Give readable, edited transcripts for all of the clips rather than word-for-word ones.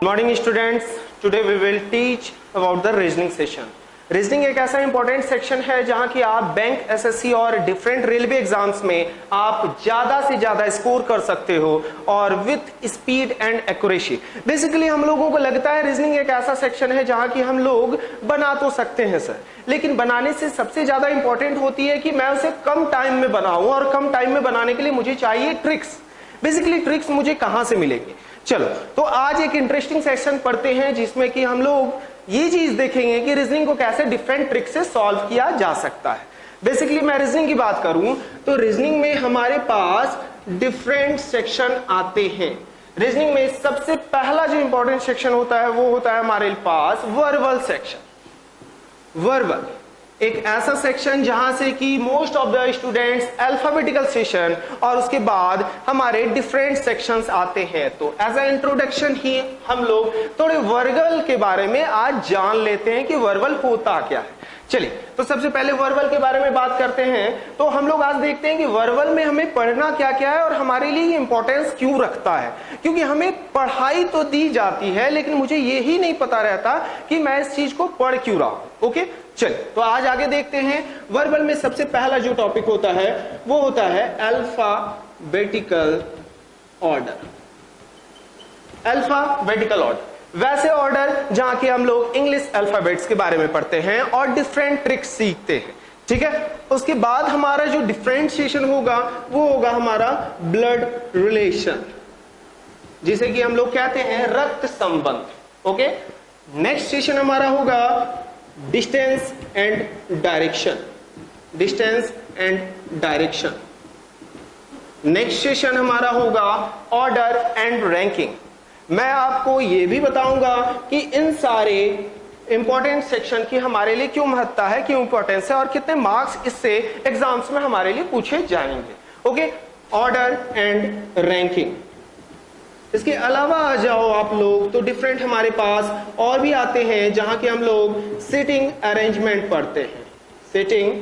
Morning students, today we will teach about the reasoning session. Reasoning एक ऐसा important section है जहां की आप बैंक, एसएससी और डिफरेंट रेलवे एग्जाम्स में आप ज्यादा से ज्यादा स्कोर कर सकते हो और with speed and accuracy. Basically हम लोगों को लगता है रीजनिंग एक ऐसा सेक्शन है जहां की हम लोग बना तो सकते हैं सर, लेकिन बनाने से सबसे ज्यादा इंपॉर्टेंट होती है कि मैं उसे कम टाइम में बनाऊं, और कम टाइम में बनाने के लिए मुझे चाहिए ट्रिक्स। बेसिकली ट्रिक्स मुझे कहां से मिलेंगे? चलो तो आज एक इंटरेस्टिंग सेक्शन पढ़ते हैं जिसमें कि हम लोग ये चीज देखेंगे कि रीजनिंग को कैसे डिफरेंट ट्रिक से सॉल्व किया जा सकता है। बेसिकली मैं रीजनिंग की बात करूं तो रीजनिंग में हमारे पास डिफरेंट सेक्शन आते हैं। रीजनिंग में सबसे पहला जो इंपॉर्टेंट सेक्शन होता है वो होता है हमारे पास वर्बल सेक्शन। वर्बल एक ऐसा सेक्शन जहां से कि most of the students alphabetical session और उसके बाद हमारे डिफरेंट सेक्शंस आते हैं। तो एज अ इंट्रोडक्शन ही हम लोग थोड़े वर्बल के बारे में आज जान लेते हैं कि वर्बल होता क्या है। चलिए तो सबसे पहले वर्बल के बारे में बात करते हैं। तो हम लोग आज देखते हैं कि वर्बल में हमें पढ़ना क्या क्या है और हमारे लिए इंपॉर्टेंस क्यों रखता है। क्योंकि हमें पढ़ाई तो दी जाती है लेकिन मुझे यही नहीं पता रहता कि मैं इस चीज को पढ़ क्यों रहा हूं। ओके चलिए तो आज आगे देखते हैं। वर्बल में सबसे पहला जो टॉपिक होता है वो होता है अल्फाबेटिकल ऑर्डर। अल्फाबेटिकल ऑर्डर वैसे ऑर्डर जहां के हम लोग इंग्लिश अल्फाबेट्स के बारे में पढ़ते हैं और डिफरेंट ट्रिक्स सीखते हैं। ठीक है, उसके बाद हमारा जो डिफरेंशिएशन होगा वो होगा हमारा ब्लड रिलेशन, जिसे कि हम लोग कहते हैं रक्त संबंध। ओके, नेक्स्ट सेशन हमारा होगा distance and direction. Distance and direction. Next session हमारा होगा ऑर्डर एंड रैंकिंग। मैं आपको यह भी बताऊंगा कि इन सारे इंपॉर्टेंट सेक्शन की हमारे लिए क्यों महत्ता है, क्यों इंपॉर्टेंस है और कितने मार्क्स इससे एग्जाम्स में हमारे लिए पूछे जाएंगे। Okay, order and ranking. इसके अलावा आ जाओ आप लोग तो डिफरेंट हमारे पास और भी आते हैं जहां के हम लोग सिटिंग अरेंजमेंट पढ़ते हैं। Sitting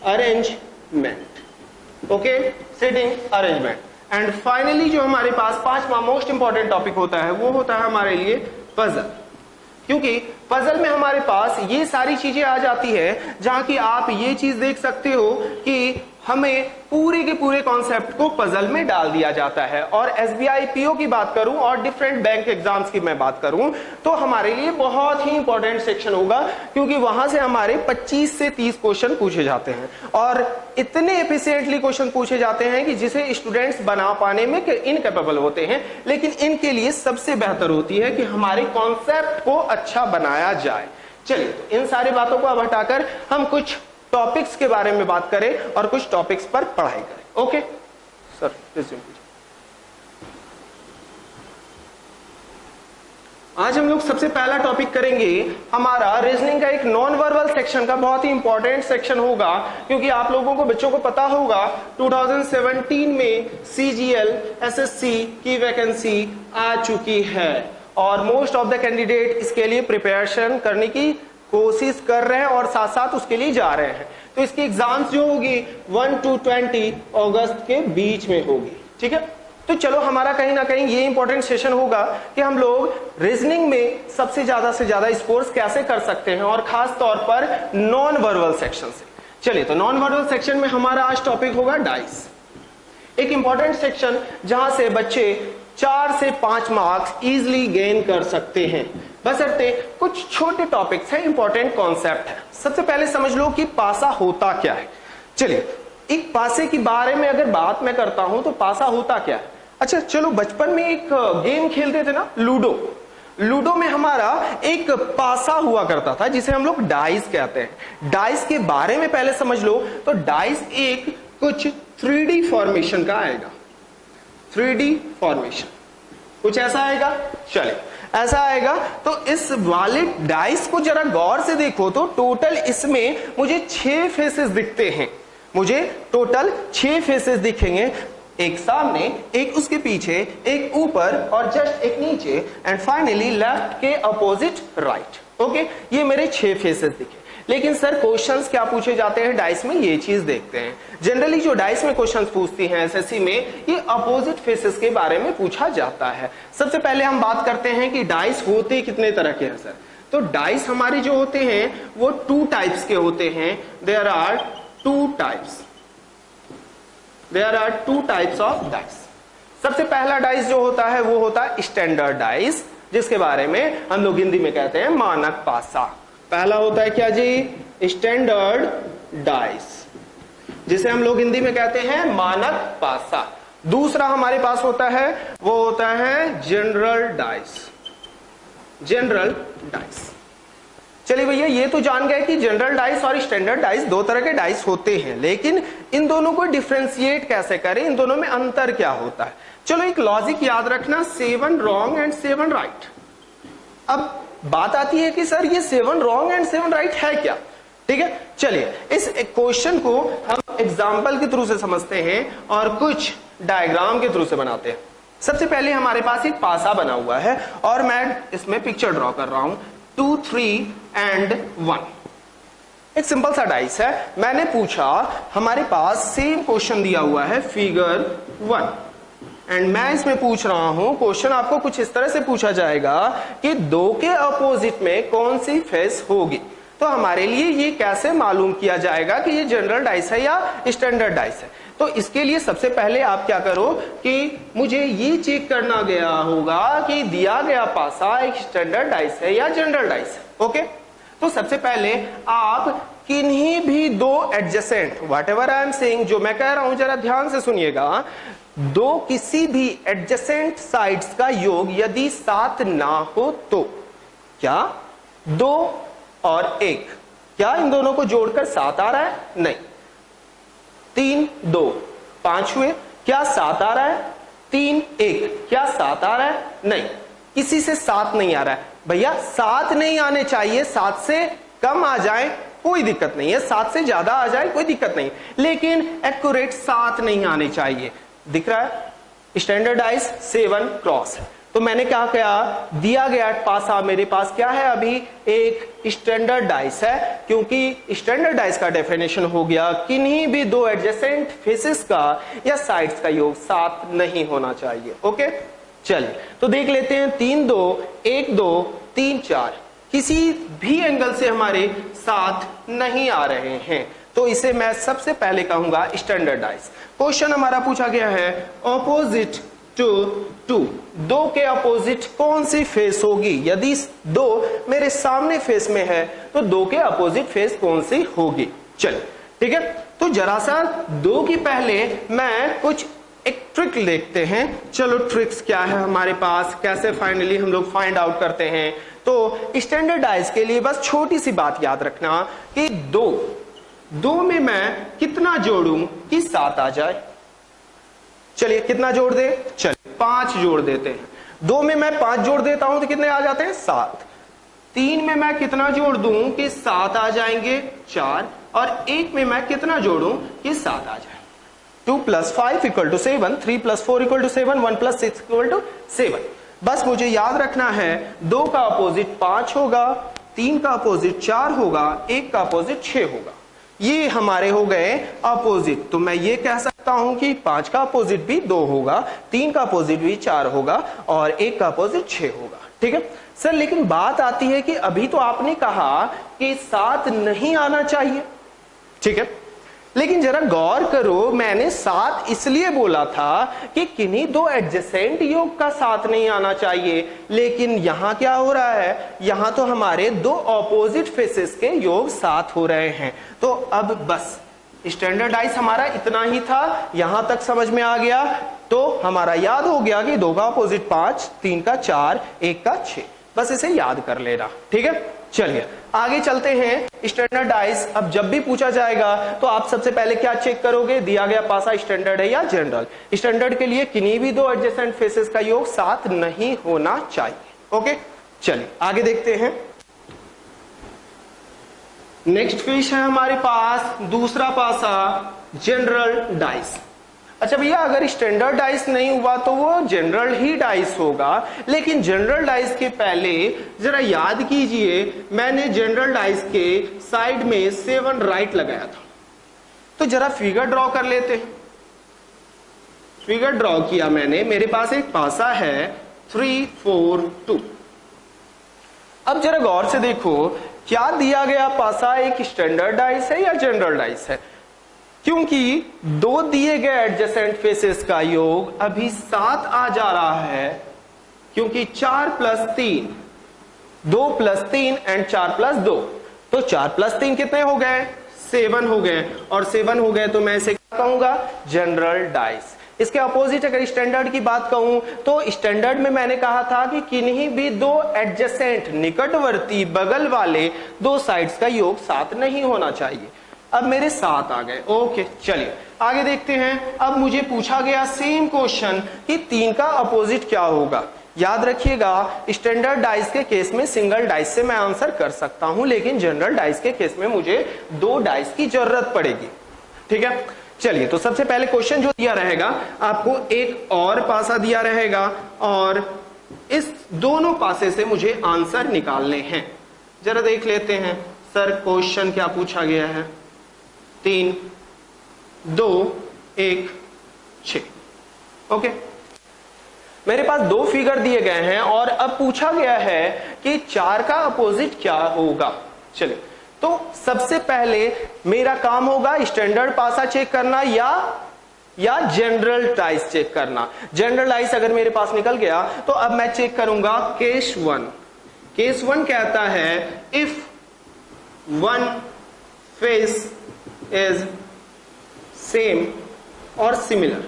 arrangement. Okay, sitting arrangement. And finally जो हमारे पास पांचवा मोस्ट इंपॉर्टेंट टॉपिक होता है वो होता है हमारे लिए पजल। क्योंकि पजल में हमारे पास ये सारी चीजें आ जाती है जहां की आप ये चीज देख सकते हो कि हमें पूरे के पूरे कॉन्सेप्ट को पजल में डाल दिया जाता है। और एसबीआई पीओ की बात करूं और डिफरेंट बैंक एग्जाम्स की मैं बात करूं तो हमारे लिए बहुत ही इंपॉर्टेंट सेक्शन होगा, क्योंकि वहां से हमारे 25 से 30 क्वेश्चन पूछे जाते हैं और इतने एफिशिएंटली क्वेश्चन पूछे जाते हैं कि जिसे स्टूडेंट्स बना पाने में इनकेपेबल होते हैं। लेकिन इनके लिए सबसे बेहतर होती है कि हमारे कॉन्सेप्ट को अच्छा बनाया जाए। चलिए तो इन सारी बातों को अब हटाकर हम कुछ टॉपिक्स के बारे में बात करें और कुछ टॉपिक्स पर पढ़ाई करें। ओके सर, रिज्यूम कीजिए। आज हम लोग सबसे पहला टॉपिक करेंगे हमारा रीजनिंग का एक नॉन वर्बल सेक्शन का बहुत ही इंपॉर्टेंट सेक्शन होगा, क्योंकि आप लोगों को बच्चों को पता होगा 2017 में सीजीएल एसएससी की वैकेंसी आ चुकी है और मोस्ट ऑफ द कैंडिडेट इसके लिए प्रिपरेशन करने की कोशिश कर रहे हैं और साथ साथ उसके लिए जा रहे हैं। तो इसकी एग्जाम्स जो होगी 1 to 20 अगस्त के बीच में होगी। ठीक है, तो चलो हमारा कहीं ना कहीं ये इंपॉर्टेंट सेशन होगा कि हम लोग रीजनिंग में सबसे ज्यादा से ज्यादा स्कोर्स कैसे कर सकते हैं और खास तौर पर नॉन वर्बल सेक्शन से। चलिए तो नॉन वर्बल सेक्शन में हमारा आज टॉपिक होगा डाइस। एक इंपॉर्टेंट सेक्शन जहां से बच्चे 4 से 5 मार्क्स इजिली गेन कर सकते हैं, बशर्ते कुछ छोटे टॉपिक्स हैं, इंपॉर्टेंट कॉन्सेप्ट है। सबसे पहले समझ लो कि पासा होता क्या है। चलिए एक पासे के बारे में अगर बात मैं करता हूं तो पासा होता क्या है। अच्छा चलो, बचपन में एक गेम खेलते थे ना, लूडो। लूडो में हमारा एक पासा हुआ करता था जिसे हम लोग डाइस कहते हैं। डाइस के बारे में पहले समझ लो तो डाइस एक कुछ 3D फॉर्मेशन का आएगा। 3D फॉर्मेशन कुछ ऐसा आएगा। चलिए ऐसा आएगा तो इस वाले डाइस को जरा गौर से देखो तो टोटल इसमें मुझे 6 फेसेस दिखते हैं। मुझे टोटल 6 फेसेस दिखेंगे, एक सामने, एक उसके पीछे, एक ऊपर और जस्ट एक नीचे, एंड फाइनली लेफ्ट के अपोजिट राइट। ओके, ये मेरे 6 फेसेस दिखे। लेकिन सर क्वेश्चंस क्या पूछे जाते हैं डाइस में, ये चीज देखते हैं। जनरली जो डाइस में क्वेश्चंस पूछती हैं एसएससी में, ये अपोजिट फेसेस के बारे में पूछा जाता है। सबसे पहले हम बात करते हैं कि डाइस होते कितने तरह के हैं सर। तो डाइस हमारे जो होते हैं वो 2 टाइप्स के होते हैं। There are 2 types of dice. सबसे पहला डाइस जो होता है वो होता है स्टैंडर्ड डाइस, जिसके बारे में हम लोग हिंदी में कहते हैं मानक पासा। पहला होता है क्या जी, स्टैंडर्ड डाइस, जिसे हम लोग हिंदी में कहते हैं मानक पासा। दूसरा हमारे पास होता है वो होता है जनरल डाइस। चलिए भैया, ये तो जान गए कि जनरल डाइस और स्टैंडर्ड डाइस 2 तरह के डाइस होते हैं, लेकिन इन दोनों को डिफरेंशिएट कैसे करें, इन दोनों में अंतर क्या होता है। चलो एक लॉजिक याद रखना, 7 रॉन्ग एंड 7 राइट। अब बात आती है कि सर ये 7 रॉन्ग एंड 7 राइट है क्या। ठीक है, चलिए इस क्वेश्चन को हम एग्जाम्पल के थ्रू से समझते हैं और कुछ डायग्राम के थ्रू से बनाते हैं। सबसे पहले हमारे पास एक पासा बना हुआ है और मैं इसमें पिक्चर ड्रॉ कर रहा हूं, 2, 3 and 1। एक सिंपल सा डाइस है। मैंने पूछा, हमारे पास सेम क्वेश्चन दिया हुआ है फिगर 1, एंड मैं इसमें पूछ रहा हूं, क्वेश्चन आपको कुछ इस तरह से पूछा जाएगा कि 2 के अपोजिट में कौन सी फेस होगी। तो हमारे लिए ये कैसे मालूम किया जाएगा कि ये जनरल डाइस है या स्टैंडर्ड डाइस है। तो इसके लिए सबसे पहले आप क्या करो कि मुझे ये चेक करना गया होगा कि दिया गया पासा एक स्टैंडर्ड डाइस है या जनरल डाइस है। ओके, तो सबसे पहले आप किन्हीं भी 2 adjacent, what ever I am saying, जो मैं कह रहा हूं जरा ध्यान से सुनिएगा, 2 किसी भी एडजेसेंट साइड्स का योग यदि 7 ना हो तो क्या 2 और 1, क्या इन दोनों को जोड़कर 7 आ रहा है? नहीं। 3, 2, 5 हुए, क्या 7 आ रहा है? 3, 1, क्या 7 आ रहा है? नहीं, किसी से 7 नहीं आ रहा है। भैया 7 नहीं आने चाहिए, 7 से कम आ जाए कोई दिक्कत नहीं है, 7 से ज्यादा आ जाए कोई दिक्कत नहीं, लेकिन एक्यूरेट 7 नहीं आने चाहिए। दिख रहा है, स्टैंडर्ड डाइस 7 क्रॉस है। तो मैंने क्या किया, दिया गया पासा मेरे पास क्या है, अभी एक स्टैंडर्ड डाइस है, क्योंकि स्टैंडर्ड डाइस का डेफिनेशन हो गया किन्हीं भी 2 एडजेसेंट फेसेस का या साइड्स का योग 7 नहीं होना चाहिए। ओके, चलिए तो देख लेते हैं। 3, 2, 1, 2, 3, 4, किसी भी एंगल से हमारे 7 नहीं आ रहे हैं, तो इसे मैं सबसे पहले कहूंगा स्टैंडर्ड डाइस। क्वेश्चन हमारा पूछा गया है ऑपोजिट टू 2 के अपोजिट कौन सी फेस होगी। यदि 2 मेरे सामने फेस में है तो 2 के अपोजिट फेस कौन सी होगी। चलिए ठीक है, तो जरा सा 2 की पहले मैं कुछ एक ट्रिक देखते हैं। चलो ट्रिक्स क्या है हमारे पास, कैसे फाइनली हम लोग फाइंड आउट करते हैं। तो स्टैंडर्ड डाइस के लिए बस छोटी सी बात याद रखना कि 2 में मैं कितना जोड़ूं कि 7 आ जाए। चलिए कितना जोड़ दे, चलिए 5 जोड़ देते हैं। 2 में मैं 5 जोड़ देता हूं तो कितने आ जाते हैं, 7। 3 में मैं कितना जोड़ दूं कि 7 आ जाएंगे, 4। और 1 में मैं कितना जोड़ूं कि 7 आ जाए। 2 + 5 = 7, 3 + 4 = 7, 1 + 6 = 7। बस मुझे याद रखना है 2 का अपोजिट 5 होगा, 3 का अपोजिट 4 होगा, 1 का अपोजिट 6 होगा। ये हमारे हो गए अपोजिट। तो मैं ये कह सकता हूं कि 5 का अपोजिट भी 2 होगा, 3 का अपोजिट भी 4 होगा और 1 का अपोजिट 6 होगा। ठीक है सर, लेकिन बात आती है कि अभी तो आपने कहा कि 7 नहीं आना चाहिए। ठीक है, लेकिन जरा गौर करो, मैंने 7 इसलिए बोला था कि किन्हीं 2 एडजेसेंट योग का 7 नहीं आना चाहिए, लेकिन यहां क्या हो रहा है, यहां तो हमारे 2 ऑपोजिट फेसेस के योग 7 हो रहे हैं। तो अब बस स्टैंडर्ड डाइस हमारा इतना ही था, यहां तक समझ में आ गया। तो हमारा याद हो गया कि 2 का अपोजिट 5, 3 का 4, 1 का 6, बस इसे याद कर लेना। ठीक है, चलिए आगे चलते हैं। स्टैंडर्ड डाइस अब जब भी पूछा जाएगा तो आप सबसे पहले क्या चेक करोगे, दिया गया पासा स्टैंडर्ड है या जनरल। स्टैंडर्ड के लिए किन्हीं भी 2 एडजेसेंट फेसेस का योग 7 नहीं होना चाहिए। ओके, चलिए आगे देखते हैं। नेक्स्ट फिश है हमारे पास दूसरा पासा जनरल डाइस। अच्छा भैया, अगर स्टैंडर्ड डाइस नहीं हुआ तो वो जनरल ही डाइस होगा, लेकिन जनरल डाइस के पहले जरा याद कीजिए, मैंने जनरल डाइस के साइड में 7 राइट लगाया था। तो जरा फिगर ड्रॉ कर लेते हैं। फिगर ड्रॉ किया मैंने, मेरे पास एक पासा है 3 4 2। अब जरा गौर से देखो, क्या दिया गया पासा एक स्टैंडर्ड डाइस है या जनरल डाइस है? क्योंकि दो दिए गए एडजेसेंट फेसेस का योग अभी 7 आ जा रहा है, क्योंकि 4 + 3, 2 + 3 एंड 4 + 2, तो 4 + 3 कितने हो गए? 7 हो गए, और 7 हो गए तो मैं इसे क्या कहूंगा? General dice. इसके अपोजिट अगर स्टैंडर्ड की बात कहूं तो स्टैंडर्ड में मैंने कहा था कि किन्हीं भी दो एडजेसेंट निकटवर्ती बगल वाले दो साइड्स का योग 7 नहीं होना चाहिए। अब मेरे 7 आ गए। ओके, चलिए आगे देखते हैं। अब मुझे पूछा गया सेम क्वेश्चन कि 3 का अपोजिट क्या होगा। याद रखिएगा, स्टैंडर्ड डाइस के केस में सिंगल डाइस से मैं आंसर कर सकता हूं, लेकिन जनरल डाइस के केस में मुझे 2 डाइस की जरूरत पड़ेगी। ठीक है, चलिए तो सबसे पहले क्वेश्चन जो दिया रहेगा, आपको एक और पासा दिया रहेगा और इस दोनों पासे से मुझे आंसर निकालने हैं। जरा देख लेते हैं सर क्वेश्चन क्या पूछा गया है। 3 2 1 6। ओके, मेरे पास 2 फिगर दिए गए हैं और अब पूछा गया है कि 4 का अपोजिट क्या होगा। चलिए, तो सबसे पहले मेरा काम होगा स्टैंडर्ड पासा चेक करना या जनरल डाइस चेक करना। जनरल डाइस अगर मेरे पास निकल गया तो अब मैं चेक करूंगा केस 1। केस 1 कहता है if one face is same और सिमिलर।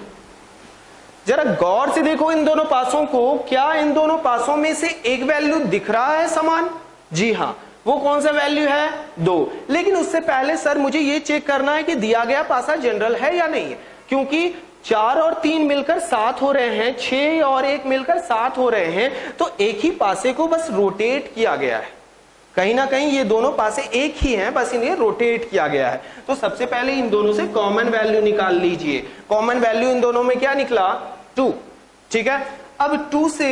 जरा गौर से देखो इन दोनों पासों को, क्या इन दोनों पासों में से एक वैल्यू दिख रहा है समान? जी हां, वो कौन सा वैल्यू है? 2। लेकिन उससे पहले सर मुझे ये चेक करना है कि दिया गया पासा जनरल है या नहीं है, क्योंकि 4 और 3 मिलकर 7 हो रहे हैं, 6 और 1 मिलकर 7 हो रहे हैं, तो एक ही पासे को बस रोटेट किया गया है। कहीं ना कहीं ये दोनों पासे एक ही हैं, बस इन्हें रोटेट किया गया है। तो सबसे पहले इन दोनों से कॉमन वैल्यू निकाल लीजिए। कॉमन वैल्यू इन दोनों में क्या निकला? 2। ठीक है, अब 2 से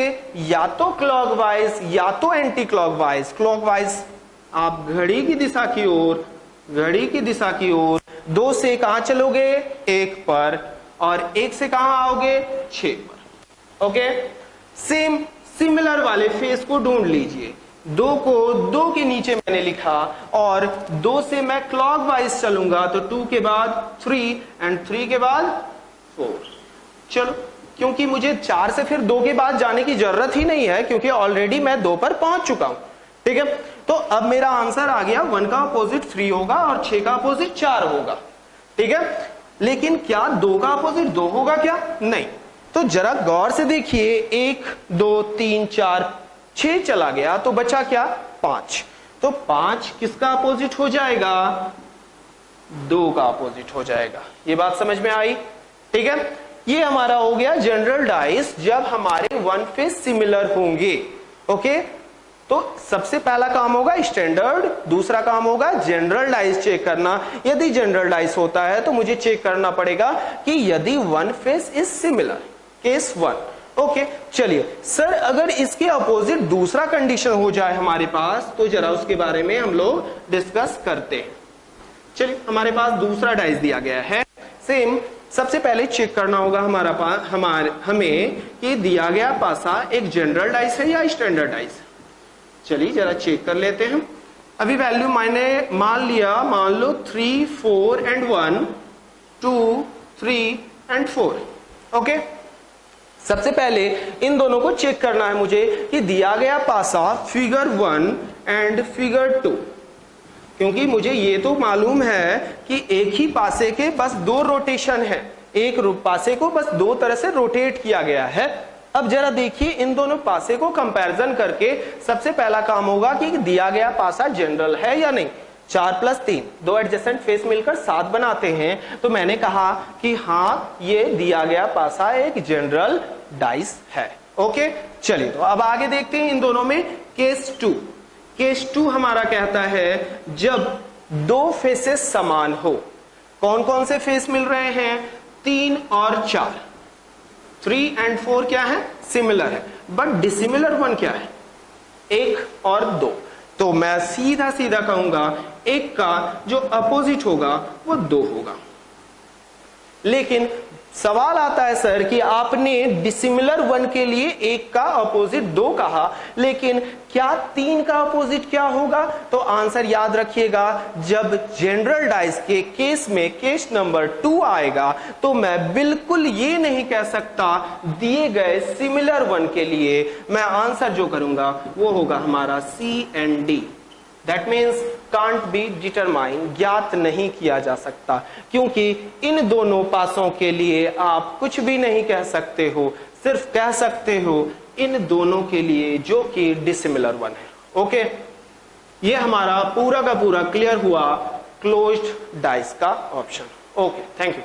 या तो क्लॉकवाइज या तो एंटी क्लॉकवाइज, क्लॉकवाइज आप घड़ी की दिशा की ओर, घड़ी की दिशा की ओर 2 से कहां चलोगे? 1 पर, और 1 से कहां आओगे? 6 पर। ओके, सेम सिमिलर वाले फेस को ढूंढ लीजिए। 2 को 2 के नीचे मैंने लिखा, और 2 से मैं क्लॉकवाइज चलूंगा तो 2 के बाद 3 एंड 3 के बाद 4। चलो, क्योंकि मुझे 4 से फिर 2 के बाद जाने की जरूरत ही नहीं है, क्योंकि ऑलरेडी मैं 2 पर पहुंच चुका हूं। ठीक है, तो अब मेरा आंसर आ गया 1 का अपोजिट 3 होगा और 6 का अपोजिट 4 होगा। ठीक है, लेकिन क्या 2 का अपोजिट 2 होगा क्या? नहीं। तो जरा गौर से देखिए, 1 2 3 4 6 चला गया, तो बचा क्या? 5। तो 5 किसका अपोजिट हो जाएगा? 2 का अपोजिट हो जाएगा। ये बात समझ में आई? ठीक है, ये हमारा हो गया जनरल डाइस जब हमारे 1 फेस सिमिलर होंगे। ओके, तो सबसे पहला काम होगा स्टैंडर्ड, दूसरा काम होगा जनरल डाइस चेक करना। यदि जनरल डाइस होता है तो मुझे चेक करना पड़ेगा कि यदि 1 face is similar, case 1। Okay, चलिए सर अगर इसके अपोजिट दूसरा कंडीशन हो जाए हमारे पास, तो जरा उसके बारे में हम लोग डिस्कस करते हैं। चलिए, हमारे पास दूसरा डाइस दिया गया है। सेम सबसे पहले चेक करना होगा हमें कि दिया गया पासा एक जनरल डाइस है या स्टैंडर्ड डाइस है। चलिए जरा चेक कर लेते हैं। अभी वैल्यू मैंने मान लो 3 4 एंड 1, 2 3 एंड 4। ओके, सबसे पहले इन दोनों को चेक करना है मुझे कि दिया गया पासा फिगर 1 एंड फिगर 2, क्योंकि मुझे ये तो मालूम है कि एक ही पासे के बस 2 रोटेशन है, एक पासे को बस 2 तरह से रोटेट किया गया है। अब जरा देखिए इन दोनों पासे को कंपैरिजन करके सबसे पहला काम होगा कि दिया गया पासा जनरल है या नहीं। 4 + 3, 2 एडजेसेंट फेस मिलकर 7 बनाते हैं, तो मैंने कहा कि हाँ ये दिया गया पासा एक जनरल डाइस है। ओके, चलिए तो अब आगे देखते हैं इन दोनों में केस 2। केस 2 हमारा कहता है जब 2 फेसेस समान हो। कौन कौन से फेस मिल रहे हैं? 3 और 4, 3 and 4 क्या है, सिमिलर है, बट डिसिमिलर 1 क्या है, 1 और 2। तो मैं सीधा सीधा कहूंगा 1 का जो अपोजिट होगा वो 2 होगा। लेकिन सवाल आता है सर कि आपने डिसिमिलर 1 के लिए 1 का अपोजिट 2 कहा, लेकिन क्या 3 का अपोजिट क्या होगा? तो आंसर याद रखिएगा, जब जनरल डाइस के केस में केस नंबर 2 आएगा तो मैं बिल्कुल ये नहीं कह सकता दिए गए सिमिलर 1 के लिए मैं आंसर जो करूंगा वो होगा हमारा C and D. That means can't be determine, ज्ञात नहीं किया जा सकता, क्योंकि इन दोनों पासों के लिए आप कुछ भी नहीं कह सकते हो, सिर्फ कह सकते हो इन दोनों के लिए जो कि डिसिमिलर 1 है। ओके, ये हमारा पूरा का पूरा क्लियर हुआ क्लोज्ड डाइस का ऑप्शन। Okay, thank you.